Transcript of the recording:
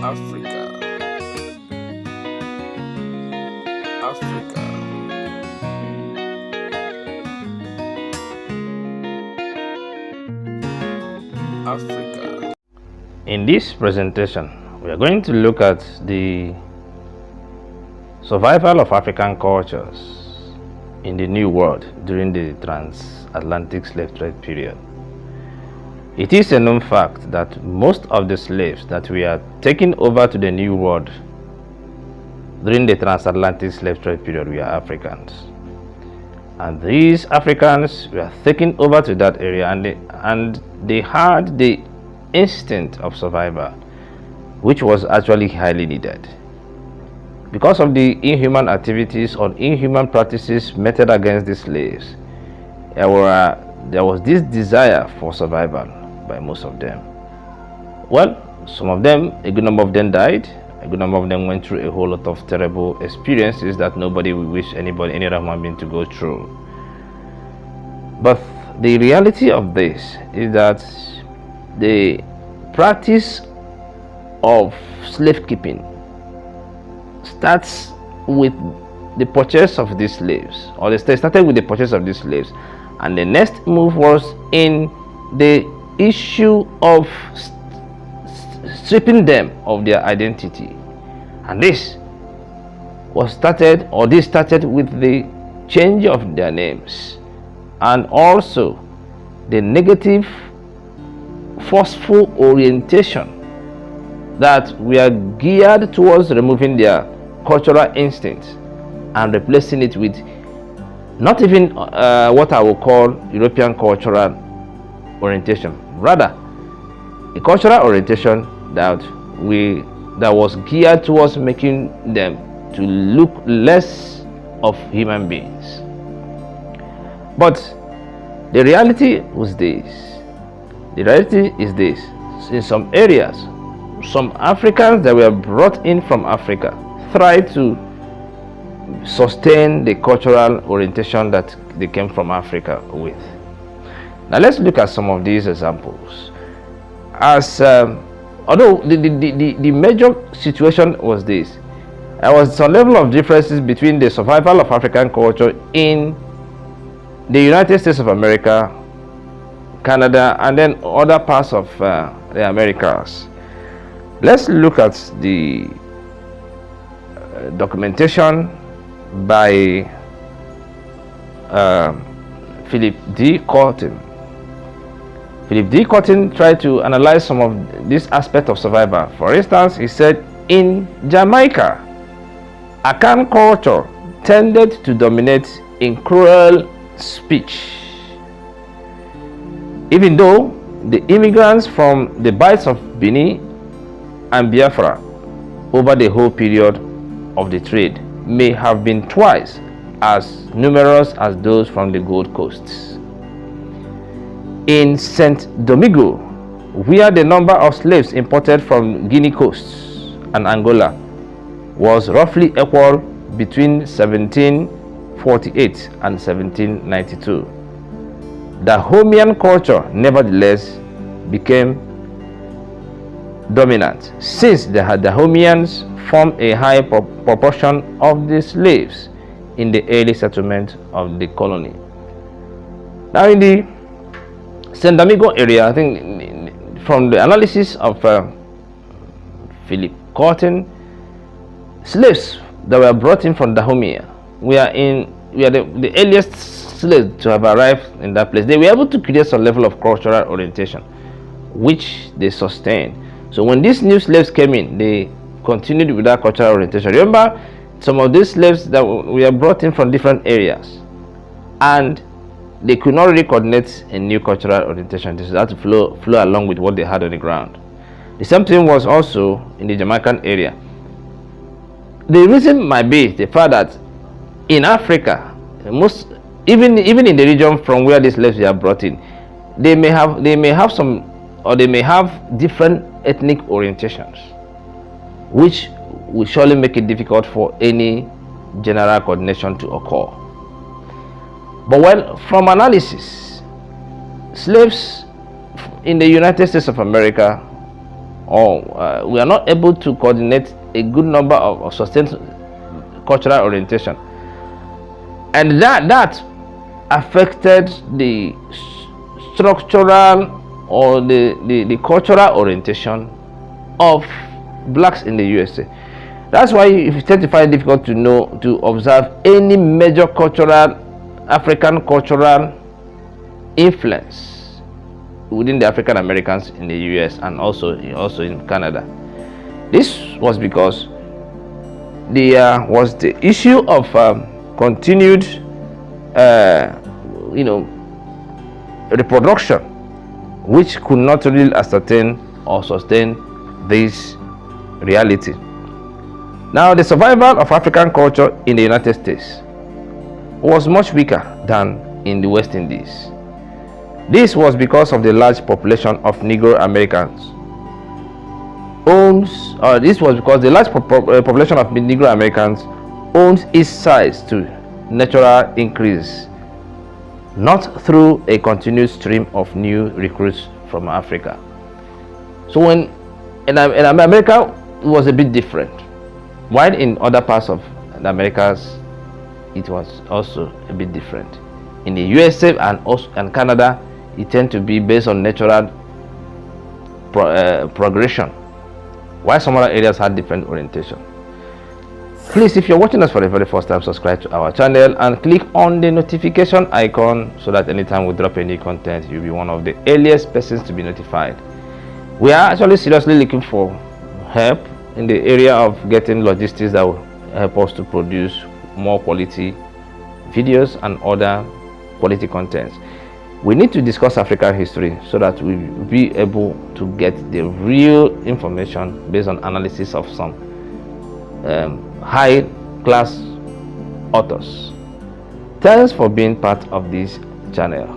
Africa, Africa, Africa. In this presentation, we are going to look at the survival of African cultures in the New World during the transatlantic slave trade period. It is a known fact that most of the slaves that we are taking over to the New World during the transatlantic slave trade period were Africans. And these Africans were taken over to that area, and they had the instinct of survival, which was actually highly needed. Because of the inhuman activities or inhuman practices meted against the slaves, there was this desire for survival by most of them. Well, some of them, a good number of them died. A good number of them went through a whole lot of terrible experiences that nobody would wish any other human being to go through. But the reality of this is that the practice of slave keeping starts with the purchase of these slaves, or they started with the purchase of these slaves, and the next move was in the issue of stripping them of their identity. And this started with the change of their names, and also the negative forceful orientation that we are geared towards removing their cultural instincts and replacing it with not even what I will call European cultural orientation, rather a cultural orientation that was geared towards making them to look less of human beings. But the reality was this. The reality is this: in some areas, some Africans that were brought in from Africa tried to sustain the cultural orientation that they came from Africa with. Now let's look at some of these examples. As although the major situation was this, there was some level of differences between the survival of African culture in the United States of America, Canada, and then other parts of the Americas. Let's look at the documentation by Philp D. Curtin. Philp D. Curtin tried to analyze some of this aspect of survival. For instance, he said in Jamaica, Akan culture tended to dominate in cruel speech. Even though the immigrants from the bites of Benin and Biafra over the whole period of the trade may have been twice as numerous as those from the Gold Coasts. In St. Domingo, where the number of slaves imported from Guinea coasts and Angola was roughly equal between 1748 and 1792, Dahomian culture nevertheless became dominant, since the Dahomians formed a high proportion of the slaves in the early settlement of the colony. Now in the St. Domingo area, I think from the analysis of Philp Curtin, slaves that were brought in from Dahomey were the earliest slaves to have arrived in that place. They were able to create some level of cultural orientation, which they sustained. So when these new slaves came in, they continued with that cultural orientation. Remember, some of these slaves that were brought in from different areas, and they could not really coordinate a new cultural orientation. They had to flow along with what they had on the ground. The same thing was also in the Jamaican area. The reason might be the fact that in Africa, even in the region from where these slaves were brought in, they may have different ethnic orientations, which will surely make it difficult for any general coordination to occur. But well, from analysis, slaves in the United States of America or we are not able to coordinate a good number of sustained cultural orientation, and that affected the structural or the cultural orientation of blacks in the USA. That's why you tend to find it difficult to observe any major African cultural influence within the African Americans in the US and also in Canada. This was because there was the issue of continued reproduction, which could not really ascertain or sustain this reality. Now, the survival of African culture in the United States was much weaker than in the West Indies. This was because of the large population of Negro Americans. This was because the large population of Negro Americans owns its size to natural increase, not through a continuous stream of new recruits from Africa. So when in America, it was a bit different. While in other parts of the Americas, it was also a bit different. In the USA and Canada, it tends to be based on natural progression, while some other areas had different orientation. Please, if you're watching us for the very first time, subscribe to our channel and click on the notification icon so that anytime we drop any content, you'll be one of the earliest persons to be notified. We are actually seriously looking for help in the area of getting logistics that will help us to produce more quality videos and other quality contents. We need to discuss African history so that we will be able to get the real information based on analysis of some high class authors. Thanks for being part of this channel.